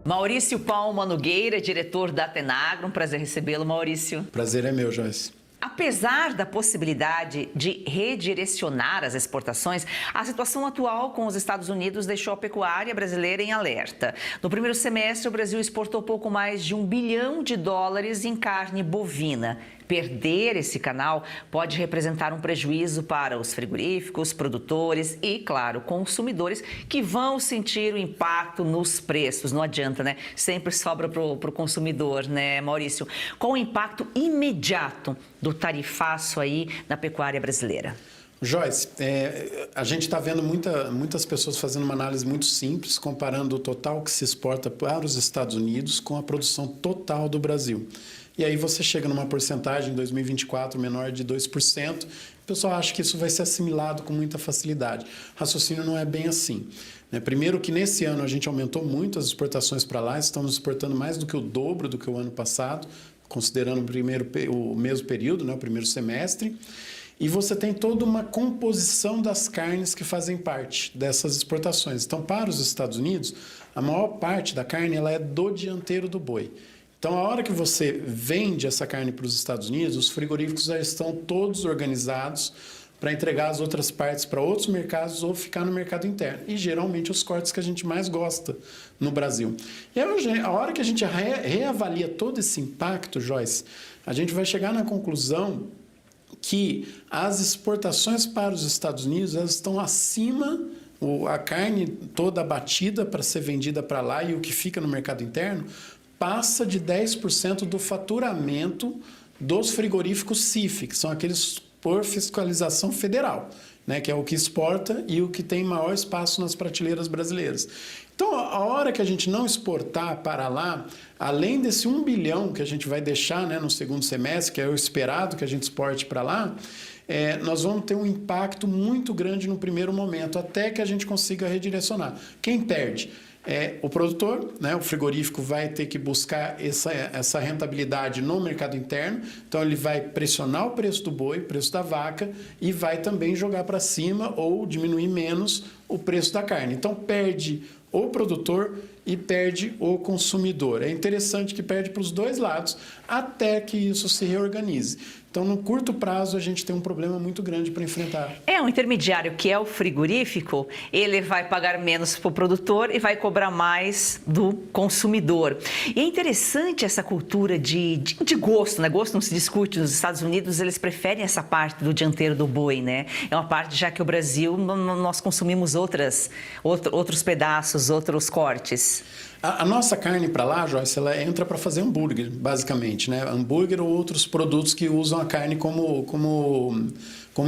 Maurício Palma Nogueira, diretor da Atenagro. Um prazer recebê-lo, Maurício. Prazer é meu, Joyce. Apesar da possibilidade de redirecionar as exportações, a situação atual com os Estados Unidos deixou a pecuária brasileira em alerta. No primeiro semestre, o Brasil exportou pouco mais de US$ 1 bilhão em carne bovina. Perder esse canal pode representar um prejuízo para os frigoríficos, produtores e, claro, consumidores que vão sentir o impacto nos preços. Não adianta, né? Sempre sobra para o consumidor, né, Maurício? Qual o impacto imediato do tarifaço aí na pecuária brasileira? Joyce, a gente está vendo muitas pessoas fazendo uma análise muito simples, comparando o total que se exporta para os Estados Unidos com a produção total do Brasil. E aí você chega numa porcentagem em 2024 menor de 2%, o pessoal acha que isso vai ser assimilado com muita facilidade. O raciocínio não é bem assim. Primeiro que nesse ano a gente aumentou muito as exportações para lá, estamos exportando mais do que o dobro do que o ano passado, considerando o mesmo período, né, o primeiro semestre. E você tem toda uma composição das carnes que fazem parte dessas exportações. Então, para os Estados Unidos, a maior parte da carne ela é do dianteiro do boi. Então, a hora que você vende essa carne para os Estados Unidos, os frigoríficos já estão todos organizados para entregar as outras partes para outros mercados ou ficar no mercado interno. E, geralmente, os cortes que a gente mais gosta no Brasil. E aí, a hora que a gente reavalia todo esse impacto, Joyce, a gente vai chegar na conclusão que as exportações para os Estados Unidos elas estão acima, a carne toda abatida para ser vendida para lá e o que fica no mercado interno passa de 10% do faturamento dos frigoríficos CIF, que são aqueles por fiscalização federal, né, que é o que exporta e o que tem maior espaço nas prateleiras brasileiras. Então, a hora que a gente não exportar para lá, além desse 1 bilhão que a gente vai deixar, né, no segundo semestre, que é o esperado que a gente exporte para lá, nós vamos ter um impacto muito grande no primeiro momento, até que a gente consiga redirecionar. Quem perde? O produtor, né? O frigorífico vai ter que buscar essa rentabilidade no mercado interno, então ele vai pressionar o preço do boi, o preço da vaca e vai também jogar para cima ou diminuir menos o preço da carne. Então perde o produtor e perde o consumidor. É interessante que perde para os dois lados até que isso se reorganize. Então, no curto prazo, a gente tem um problema muito grande para enfrentar. Um intermediário que é o frigorífico, ele vai pagar menos para o produtor e vai cobrar mais do consumidor. E é interessante essa cultura de gosto, né? Gosto não se discute. Nos Estados Unidos, eles preferem essa parte do dianteiro do boi, né? É uma parte já que o Brasil, nós consumimos outros pedaços, outros cortes. A nossa carne para lá, Joyce, ela entra para fazer hambúrguer, basicamente, né? Hambúrguer ou outros produtos que usam a carne como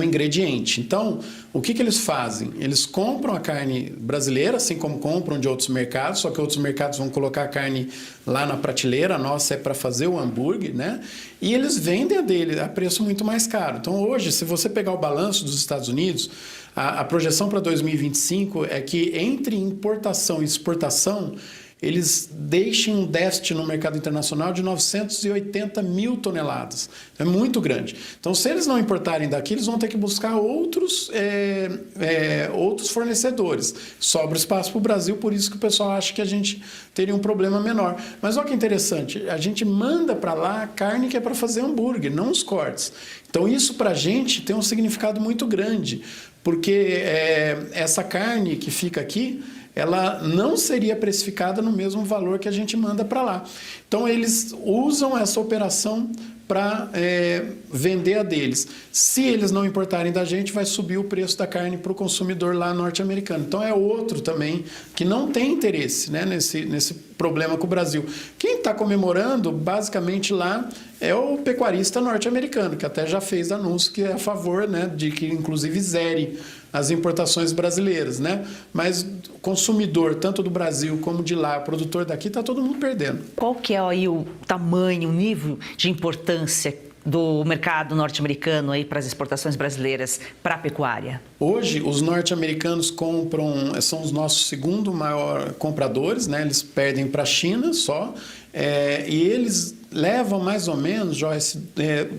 ingrediente. Então, o que eles fazem? Eles compram a carne brasileira, assim como compram de outros mercados, só que outros mercados vão colocar a carne lá na prateleira, a nossa é para fazer o hambúrguer, né? E eles vendem a dele a preço muito mais caro. Então, hoje, se você pegar o balanço dos Estados Unidos, a projeção para 2025 é que entre importação e exportação, eles deixem um déficit no mercado internacional de 980 mil toneladas. É muito grande. Então, se eles não importarem daqui, eles vão ter que buscar outros fornecedores. Sobra espaço para o Brasil, por isso que o pessoal acha que a gente teria um problema menor. Mas olha que interessante, a gente manda para lá a carne que é para fazer hambúrguer, não os cortes. Então, isso para a gente tem um significado muito grande, porque essa carne que fica aqui, ela não seria precificada no mesmo valor que a gente manda para lá. Então, eles usam essa operação para vender a deles. Se eles não importarem da gente, vai subir o preço da carne para o consumidor lá norte-americano. Então, é outro também que não tem interesse, né, nesse problema com o Brasil. Quem está comemorando, basicamente, lá é o pecuarista norte-americano, que até já fez anúncio que é a favor, né, de que, inclusive, zere as importações brasileiras, né? Mas o consumidor, tanto do Brasil como de lá, produtor daqui, está todo mundo perdendo. Qual que é aí o tamanho, o nível de importância do mercado norte-americano aí para as exportações brasileiras para a pecuária? Hoje, os norte-americanos são os nossos segundo maior compradores, né? Eles perdem para a China só, e eles levam mais ou menos, Joyce,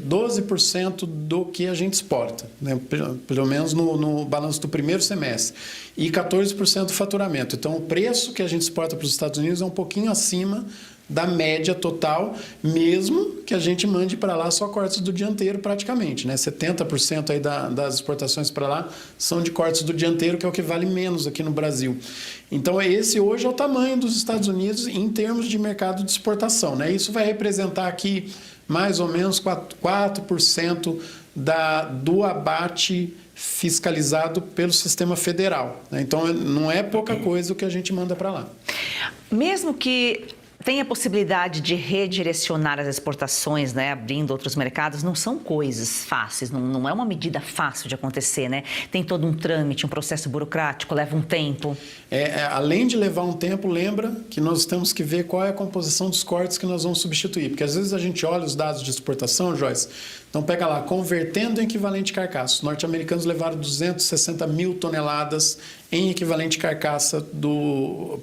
12% do que a gente exporta, né? Pelo menos no balanço do primeiro semestre, e 14% do faturamento. Então, o preço que a gente exporta para os Estados Unidos é um pouquinho acima da média total, mesmo que a gente mande para lá só cortes do dianteiro praticamente, né? 70% aí das exportações para lá são de cortes do dianteiro, que é o que vale menos aqui no Brasil. Então, esse hoje é o tamanho dos Estados Unidos em termos de mercado de exportação, né? Isso vai representar aqui mais ou menos 4% do abate fiscalizado pelo sistema federal, né? Então, não é pouca coisa o que a gente manda para lá. Mesmo que tem a possibilidade de redirecionar as exportações, né, abrindo outros mercados, não são coisas fáceis, não é uma medida fácil de acontecer, né? Tem todo um trâmite, um processo burocrático, leva um tempo. Além de levar um tempo, lembra que nós temos que ver qual é a composição dos cortes que nós vamos substituir, porque às vezes a gente olha os dados de exportação, Joyce, então pega lá, convertendo em equivalente carcaça. Os norte-americanos levaram 260 mil toneladas em equivalente carcaça do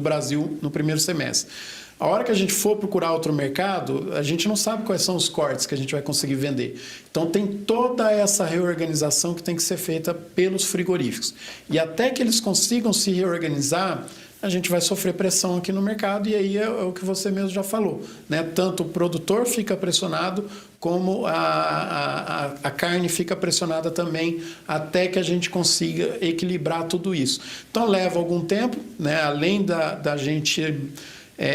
Brasil no primeiro semestre. A hora que a gente for procurar outro mercado, a gente não sabe quais são os cortes que a gente vai conseguir vender. Então, tem toda essa reorganização que tem que ser feita pelos frigoríficos. E até que eles consigam se reorganizar, a gente vai sofrer pressão aqui no mercado, e aí é o que você mesmo já falou, né? Tanto o produtor fica pressionado, como a carne fica pressionada também, até que a gente consiga equilibrar tudo isso. Então, leva algum tempo, né? Além da gente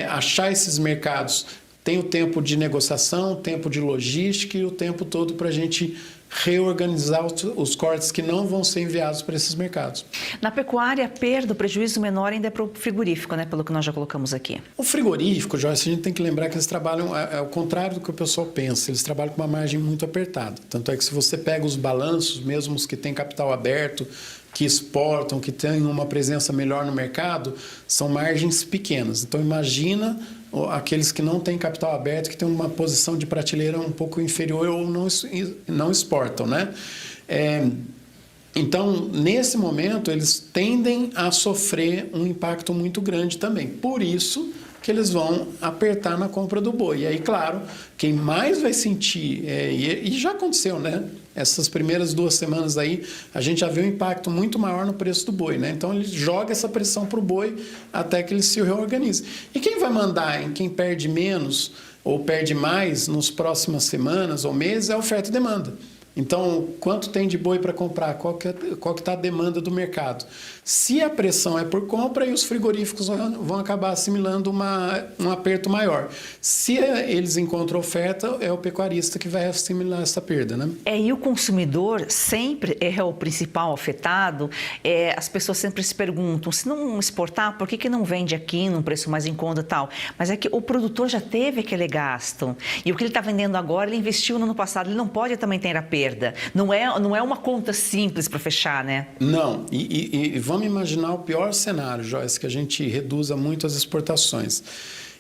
achar esses mercados, tem o tempo de negociação, o tempo de logística e o tempo todo para a gente reorganizar os cortes que não vão ser enviados para esses mercados. Na pecuária, a perda, o prejuízo menor ainda é para o frigorífico, né? Pelo que nós já colocamos aqui. O frigorífico, Joyce, a gente tem que lembrar que eles trabalham, é o contrário do que o pessoal pensa, eles trabalham com uma margem muito apertada. Tanto é que se você pega os balanços, mesmo os que têm capital aberto, que exportam, que têm uma presença melhor no mercado, são margens pequenas. Então, imagina aqueles que não têm capital aberto, que têm uma posição de prateleira um pouco inferior ou não exportam, né? Então, nesse momento, eles tendem a sofrer um impacto muito grande também. Por isso que eles vão apertar na compra do boi. E aí, claro, quem mais vai sentir, e já aconteceu, né? Essas primeiras 2 semanas aí, a gente já viu um impacto muito maior no preço do boi, né? Então, ele joga essa pressão para o boi até que ele se reorganize. E quem vai mandar em quem perde menos ou perde mais nas próximas semanas ou meses é a oferta e demanda. Então, quanto tem de boi para comprar? Qual que está a demanda do mercado? Se a pressão é por compra, aí os frigoríficos vão acabar assimilando um aperto maior. Se eles encontram oferta, é o pecuarista que vai assimilar essa perda, né? E o consumidor sempre é o principal afetado. As pessoas sempre se perguntam, se não exportar, por que não vende aqui num preço mais em conta e tal? Mas é que o produtor já teve aquele gasto. E o que ele está vendendo agora, ele investiu no ano passado. Ele não pode também ter a perda. Não é uma conta simples para fechar, né? Não. E vamos imaginar o pior cenário, Joyce, que a gente reduza muito as exportações.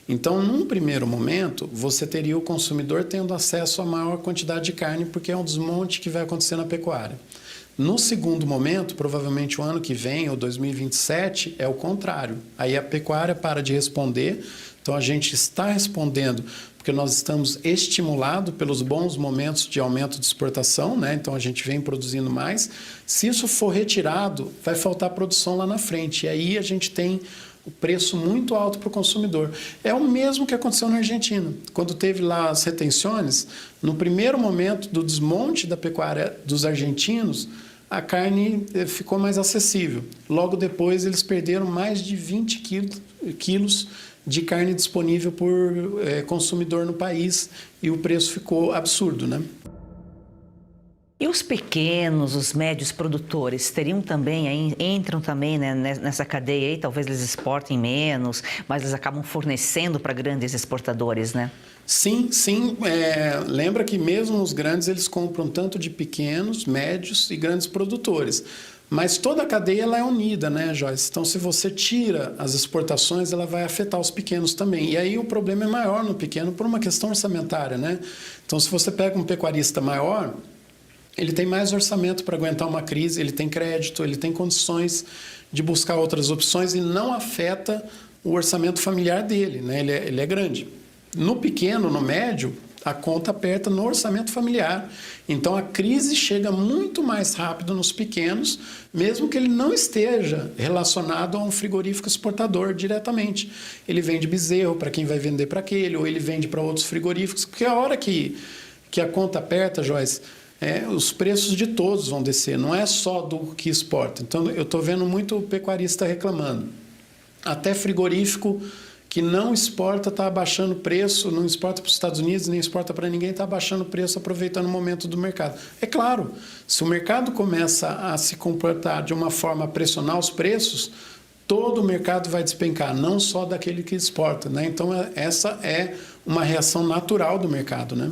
Então, num primeiro momento, você teria o consumidor tendo acesso a maior quantidade de carne, porque é um desmonte que vai acontecer na pecuária. No segundo momento, provavelmente o ano que vem, ou 2027, é o contrário. Aí a pecuária para de responder. Então, a gente está respondendo porque nós estamos estimulados pelos bons momentos de aumento de exportação, né? Então, a gente vem produzindo mais. Se isso for retirado, vai faltar produção lá na frente. E aí a gente tem o preço muito alto para o consumidor. É o mesmo que aconteceu na Argentina. Quando teve lá as retenções, no primeiro momento do desmonte da pecuária dos argentinos, a carne ficou mais acessível. Logo depois, eles perderam mais de 20 quilos de carne disponível por consumidor no país, e o preço ficou absurdo, né? E os pequenos, os médios produtores teriam também, entram também, né, nessa cadeia aí? Talvez eles exportem menos, mas eles acabam fornecendo para grandes exportadores, né? Sim. Lembra que mesmo os grandes, eles compram tanto de pequenos, médios e grandes produtores. Mas toda a cadeia ela é unida, né, Joyce? Então, se você tira as exportações, ela vai afetar os pequenos também. E aí o problema é maior no pequeno por uma questão orçamentária, né? Então, se você pega um pecuarista maior, ele tem mais orçamento para aguentar uma crise, ele tem crédito, ele tem condições de buscar outras opções e não afeta o orçamento familiar dele, né? Ele é grande. No pequeno, no médio, a conta aperta no orçamento familiar. Então, a crise chega muito mais rápido nos pequenos, mesmo que ele não esteja relacionado a um frigorífico exportador diretamente. Ele vende bezerro para quem vai vender para aquele, ou ele vende para outros frigoríficos, porque a hora que a conta aperta, Joyce, os preços de todos vão descer, não é só do que exporta. Então, eu estou vendo muito pecuarista reclamando. Até frigorífico que não exporta está abaixando o preço, não exporta para os Estados Unidos, nem exporta para ninguém, está abaixando o preço, aproveitando o momento do mercado. É claro, se o mercado começa a se comportar de uma forma a pressionar os preços, todo o mercado vai despencar, não só daquele que exporta, né? Então, essa é uma reação natural do mercado, né?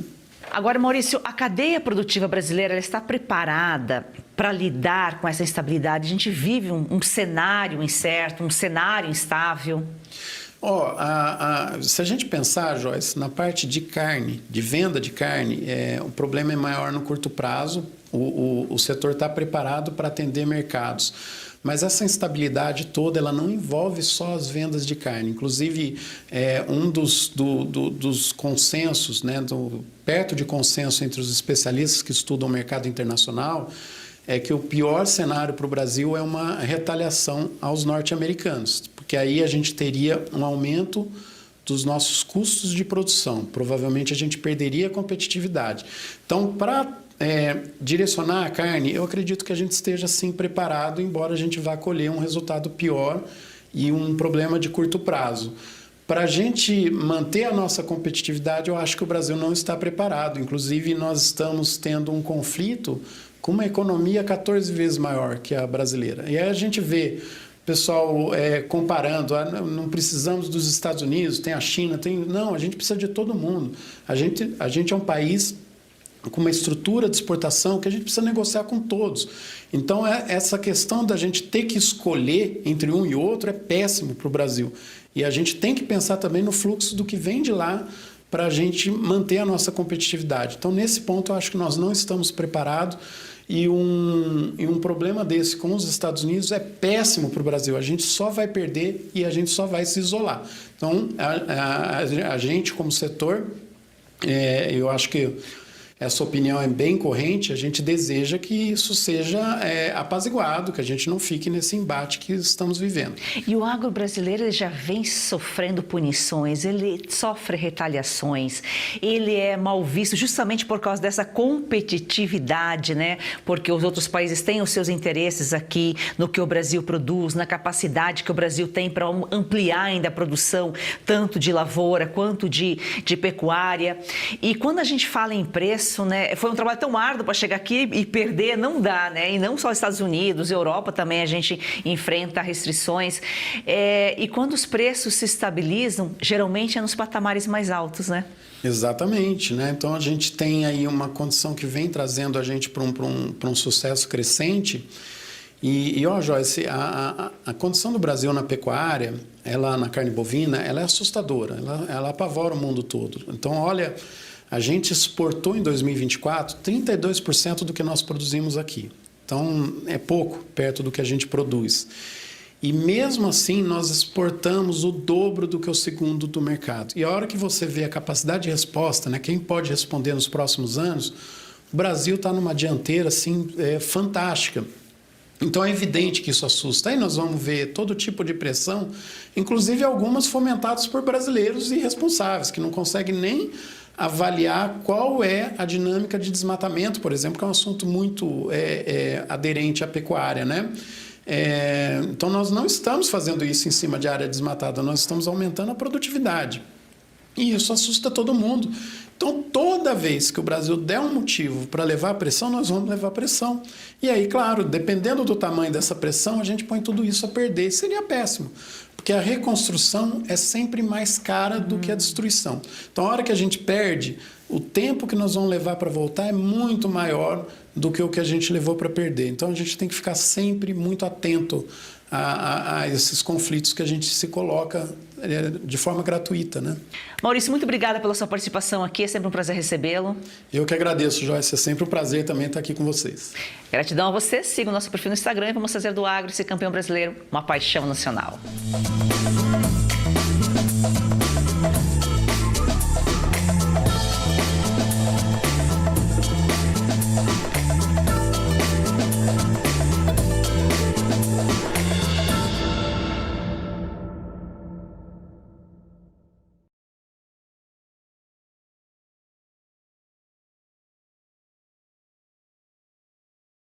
Agora, Maurício, a cadeia produtiva brasileira ela está preparada para lidar com essa instabilidade? A gente vive um cenário incerto, um cenário instável? Se a gente pensar, Joyce, na parte de carne, de venda de carne, o problema é maior no curto prazo, o setor está preparado para atender mercados. Mas essa instabilidade toda, ela não envolve só as vendas de carne. Inclusive, um dos consensos, né, perto de consenso entre os especialistas que estudam o mercado internacional, é que o pior cenário para o Brasil é uma retaliação aos norte-americanos, porque aí a gente teria um aumento dos nossos custos de produção. Provavelmente a gente perderia a competitividade. Então, para direcionar a carne, eu acredito que a gente esteja sim preparado, embora a gente vá colher um resultado pior e um problema de curto prazo. Para a gente manter a nossa competitividade, eu acho que o Brasil não está preparado. Inclusive, nós estamos tendo um conflito com uma economia 14 vezes maior que a brasileira. E aí a gente vê o pessoal comparando, não precisamos dos Estados Unidos, tem a China, não, a gente precisa de todo mundo. A gente é um país com uma estrutura de exportação que a gente precisa negociar com todos. Então, essa questão da gente ter que escolher entre um e outro é péssimo para o Brasil. E a gente tem que pensar também no fluxo do que vem de lá para a gente manter a nossa competitividade. Então, nesse ponto, eu acho que nós não estamos preparados e um problema desse com os Estados Unidos é péssimo para o Brasil. A gente só vai perder e a gente só vai se isolar. Então, a gente, como setor, eu acho que essa opinião é bem corrente, a gente deseja que isso seja apaziguado, que a gente não fique nesse embate que estamos vivendo. E o agro brasileiro ele já vem sofrendo punições, ele sofre retaliações, ele é mal visto justamente por causa dessa competitividade, né? Porque os outros países têm os seus interesses aqui no que o Brasil produz, na capacidade que o Brasil tem para ampliar ainda a produção, tanto de lavoura quanto de pecuária. E quando a gente fala em preço, né, foi um trabalho tão árduo para chegar aqui e perder, não dá, né? E não só Estados Unidos, Europa também a gente enfrenta restrições. E quando os preços se estabilizam, geralmente é nos patamares mais altos, né? Exatamente, né? Então a gente tem aí uma condição que vem trazendo a gente para um sucesso crescente. Joyce, a condição do Brasil na pecuária, ela na carne bovina, ela é assustadora, ela apavora o mundo todo. Então, olha, a gente exportou em 2024 32% do que nós produzimos aqui. Então, é pouco perto do que a gente produz. E mesmo assim, nós exportamos o dobro do que o segundo do mercado. E a hora que você vê a capacidade de resposta, né, quem pode responder nos próximos anos, o Brasil está numa dianteira assim, fantástica. Então, é evidente que isso assusta. Aí nós vamos ver todo tipo de pressão, inclusive algumas fomentadas por brasileiros irresponsáveis, que não conseguem nem avaliar qual é a dinâmica de desmatamento, por exemplo, que é um assunto muito aderente à pecuária, né? Então, nós não estamos fazendo isso em cima de área desmatada, nós estamos aumentando a produtividade. E isso assusta todo mundo. Então, toda vez que o Brasil der um motivo para levar pressão, nós vamos levar pressão. E aí, claro, dependendo do tamanho dessa pressão, a gente põe tudo isso a perder. Seria péssimo, porque a reconstrução é sempre mais cara do que a destruição. Então, a hora que a gente perde, o tempo que nós vamos levar para voltar é muito maior do que o que a gente levou para perder. Então, a gente tem que ficar sempre muito atento a esses conflitos que a gente se coloca de forma gratuita, né? Maurício, muito obrigada pela sua participação aqui, é sempre um prazer recebê-lo. Eu que agradeço, Joyce, é sempre um prazer também estar aqui com vocês. Gratidão a você, siga o nosso perfil no Instagram e vamos fazer do agro esse campeão brasileiro uma paixão nacional.